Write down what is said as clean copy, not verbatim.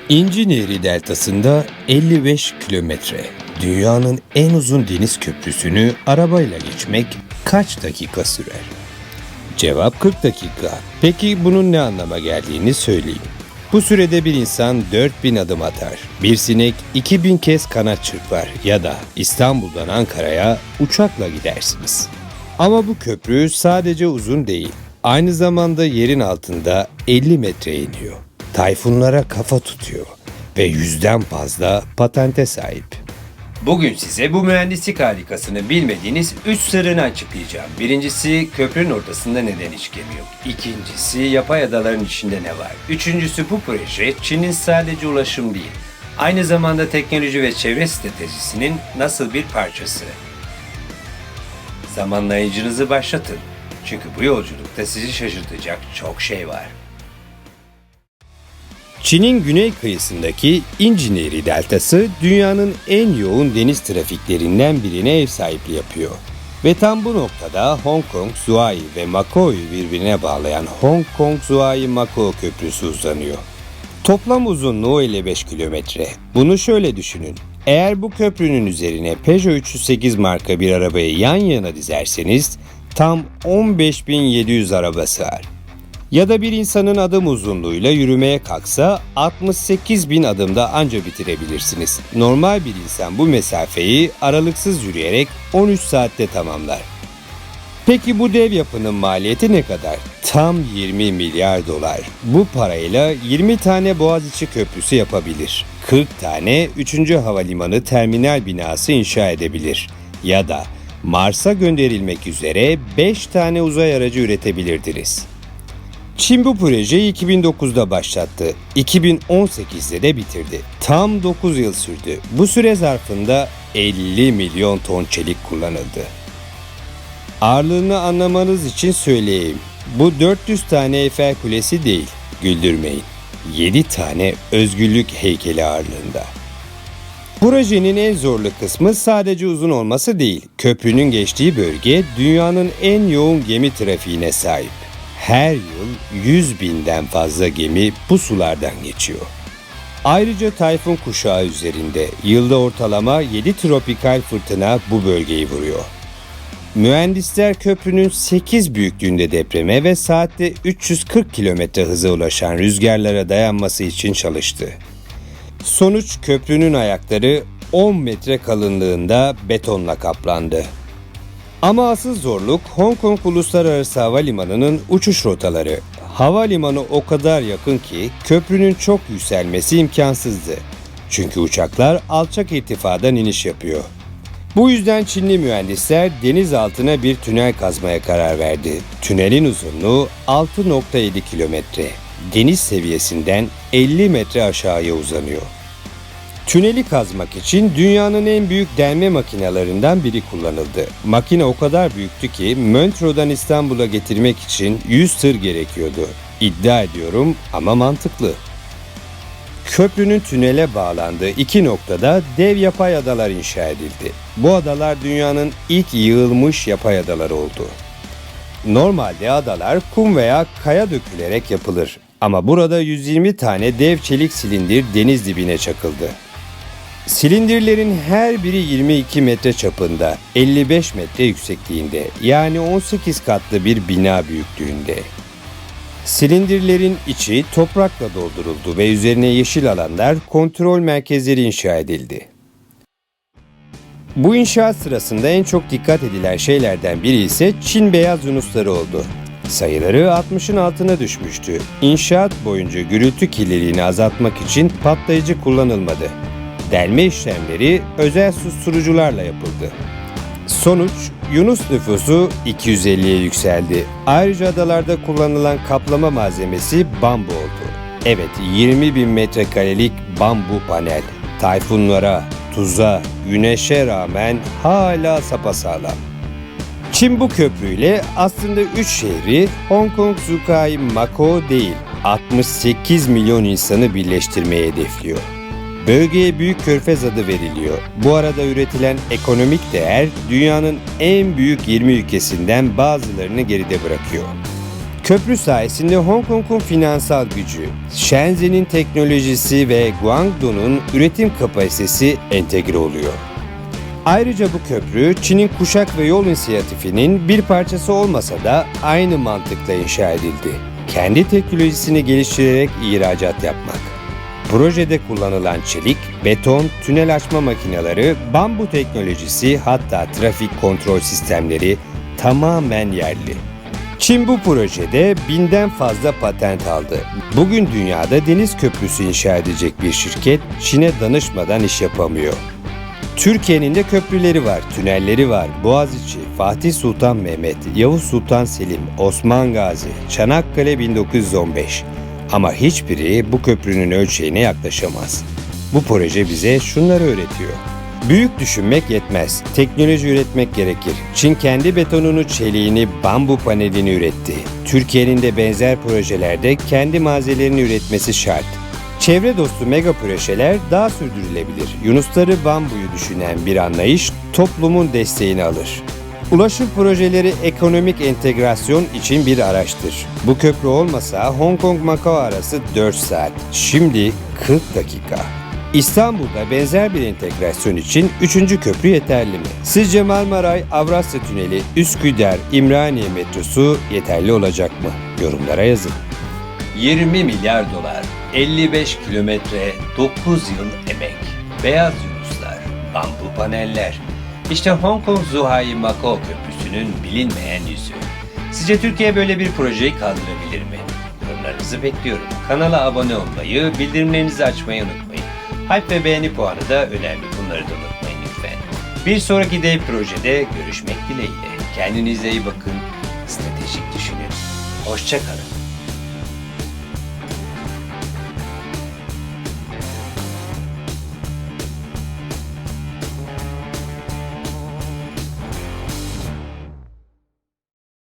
İnci Nehri deltasında 55 kilometre. Dünyanın en uzun deniz köprüsünü arabayla geçmek kaç dakika sürer? Cevap 40 dakika. Peki bunun ne anlama geldiğini söyleyeyim. Bu sürede bir insan 4000 adım atar. Bir sinek 2000 kez kanat çırpar ya da İstanbul'dan Ankara'ya uçakla gidersiniz. Ama bu köprü sadece uzun değil. Aynı zamanda yerin altında 50 metre iniyor. Tayfunlara kafa tutuyor ve 100'den fazla patente sahip. Bugün size bu mühendislik harikasını bilmediğiniz 3 sırrını açıklayacağım. Birincisi, köprünün ortasında neden hiç gemi yok? İkincisi, yapay adaların içinde ne var? Üçüncüsü, bu proje Çin'in sadece ulaşım değil, aynı zamanda teknoloji ve çevre stratejisinin nasıl bir parçası? Zamanlayıcınızı başlatın. Çünkü bu yolculukta sizi şaşırtacak çok şey var. Çin'in güney kıyısındaki İnci Nehri deltası dünyanın en yoğun deniz trafiklerinden birine ev sahipliği yapıyor. Ve tam bu noktada Hong Kong, Zhuhai ve Macao'yu birbirine bağlayan Hong Kong-Zhuhai-Macao Köprüsü uzanıyor. Toplam uzunluğu 55 kilometre. Bunu şöyle düşünün. Eğer bu köprünün üzerine Peugeot 308 marka bir arabayı yan yana dizerseniz tam 15.700 araba sığar. Ya da bir insanın adım uzunluğuyla yürümeye kalksa 68.000 adımda anca bitirebilirsiniz. Normal bir insan bu mesafeyi aralıksız yürüyerek 13 saatte tamamlar. Peki bu dev yapının maliyeti ne kadar? Tam 20 milyar dolar. Bu parayla 20 tane Boğaziçi Köprüsü yapabilir. 40 tane 3. Havalimanı terminal binası inşa edebilir. Ya da Mars'a gönderilmek üzere 5 tane uzay aracı üretebilirdiniz. Çin bu projeyi 2009'da başlattı. 2018'de de bitirdi. Tam 9 yıl sürdü. Bu süre zarfında 50 milyon ton çelik kullanıldı. Ağırlığını anlamanız için söyleyeyim. Bu 400 tane Eyfel Kulesi değil, güldürmeyin. 7 tane özgürlük heykeli ağırlığında. Projenin en zorlu kısmı sadece uzun olması değil. Köprünün geçtiği bölge dünyanın en yoğun gemi trafiğine sahip. Her yıl 100.000'den fazla gemi bu sulardan geçiyor. Ayrıca tayfun kuşağı üzerinde yılda ortalama 7 tropikal fırtına bu bölgeyi vuruyor. Mühendisler köprünün 8 büyüklüğünde depreme ve saatte 340 km hıza ulaşan rüzgarlara dayanması için çalıştı. Sonuç, köprünün ayakları 10 metre kalınlığında betonla kaplandı. Ama asıl zorluk Hong Kong Uluslararası Havalimanı'nın uçuş rotaları. Havalimanı o kadar yakın ki köprünün çok yükselmesi imkansızdı. Çünkü uçaklar alçak irtifadan iniş yapıyor. Bu yüzden Çinli mühendisler deniz altına bir tünel kazmaya karar verdi. Tünelin uzunluğu 6.7 kilometre. Deniz seviyesinden 50 metre aşağıya uzanıyor. Tüneli kazmak için dünyanın en büyük delme makinelerinden biri kullanıldı. Makine o kadar büyüktü ki Montreux'dan İstanbul'a getirmek için 100 tır gerekiyordu. İddia ediyorum ama mantıklı. Köprünün tünele bağlandığı 2 noktada dev yapay adalar inşa edildi. Bu adalar dünyanın ilk yığılmış yapay adaları oldu. Normalde adalar kum veya kaya dökülerek yapılır. Ama burada 120 tane dev çelik silindir deniz dibine çakıldı. Silindirlerin her biri 22 metre çapında, 55 metre yüksekliğinde, yani 18 katlı bir bina büyüklüğünde. Silindirlerin içi toprakla dolduruldu ve üzerine yeşil alanlar, kontrol merkezleri inşa edildi. Bu inşaat sırasında en çok dikkat edilen şeylerden biri ise Çin beyaz yunusları oldu. Sayıları 60'ın altına düşmüştü. İnşaat boyunca gürültü kirliliğini azaltmak için patlayıcı kullanılmadı. Delme işlemleri özel susturucularla yapıldı. Sonuç, yunus nüfusu 250'ye yükseldi. Ayrıca adalarda kullanılan kaplama malzemesi bambu oldu. Evet, 20.000 metrekarelik bambu panel. Tayfunlara, tuza, güneşe rağmen hala sapasağlam. Çin bu köprüyle aslında 3 şehri Hong Kong, Zhuhai, Macao değil, 68 milyon insanı birleştirmeyi hedefliyor. Bölgeye Büyük Körfez adı veriliyor. Bu arada üretilen ekonomik değer dünyanın en büyük 20 ülkesinden bazılarını geride bırakıyor. Köprü sayesinde Hong Kong'un finansal gücü, Shenzhen'in teknolojisi ve Guangdong'un üretim kapasitesi entegre oluyor. Ayrıca bu köprü, Çin'in Kuşak ve Yol İnisiyatifi'nin bir parçası olmasa da aynı mantıkla inşa edildi. Kendi teknolojisini geliştirerek ihracat yapmak. Projede kullanılan çelik, beton, tünel açma makineleri, bambu teknolojisi hatta trafik kontrol sistemleri tamamen yerli. Çin bu projede 1000'den fazla patent aldı. Bugün dünyada deniz köprüsü inşa edecek bir şirket Çin'e danışmadan iş yapamıyor. Türkiye'nin de köprüleri var, tünelleri var. Boğaziçi, Fatih Sultan Mehmet, Yavuz Sultan Selim, Osman Gazi, Çanakkale 1915. Ama hiçbiri bu köprünün ölçeğine yaklaşamaz. Bu proje bize şunları öğretiyor. Büyük düşünmek yetmez, teknoloji üretmek gerekir. Çin kendi betonunu, çeliğini, bambu panelini üretti. Türkiye'nin de benzer projelerde kendi malzemelerini üretmesi şart. Çevre dostu mega projeler daha sürdürülebilir. Yunusları bambuyu düşünen bir anlayış toplumun desteğini alır. Ulaşım projeleri ekonomik entegrasyon için bir araçtır. Bu köprü olmasa Hong Kong-Macao arası 4 saat, şimdi 40 dakika. İstanbul'da benzer bir entegrasyon için 3. köprü yeterli mi? Sizce Marmaray, Avrasya Tüneli, Üsküdar, İmraniye metrosu yeterli olacak mı? Yorumlara yazın. 20 milyar dolar, 55 kilometre, 9 yıl emek, beyaz yunuslar, bambu paneller. İşte Hong Kong-Zhuhai-Macao Köprüsü'nün bilinmeyen yüzü. Sizce Türkiye böyle bir projeyi kaldırabilir mi? Yorumlarınızı bekliyorum. Kanala abone olmayı, bildirimlerinizi açmayı unutmayın. Hype ve beğeni puanı da önemli. Bunları da unutmayın lütfen. Bir sonraki dev projede görüşmek dileğiyle. Kendinize iyi bakın, stratejik düşünün. Hoşça kalın.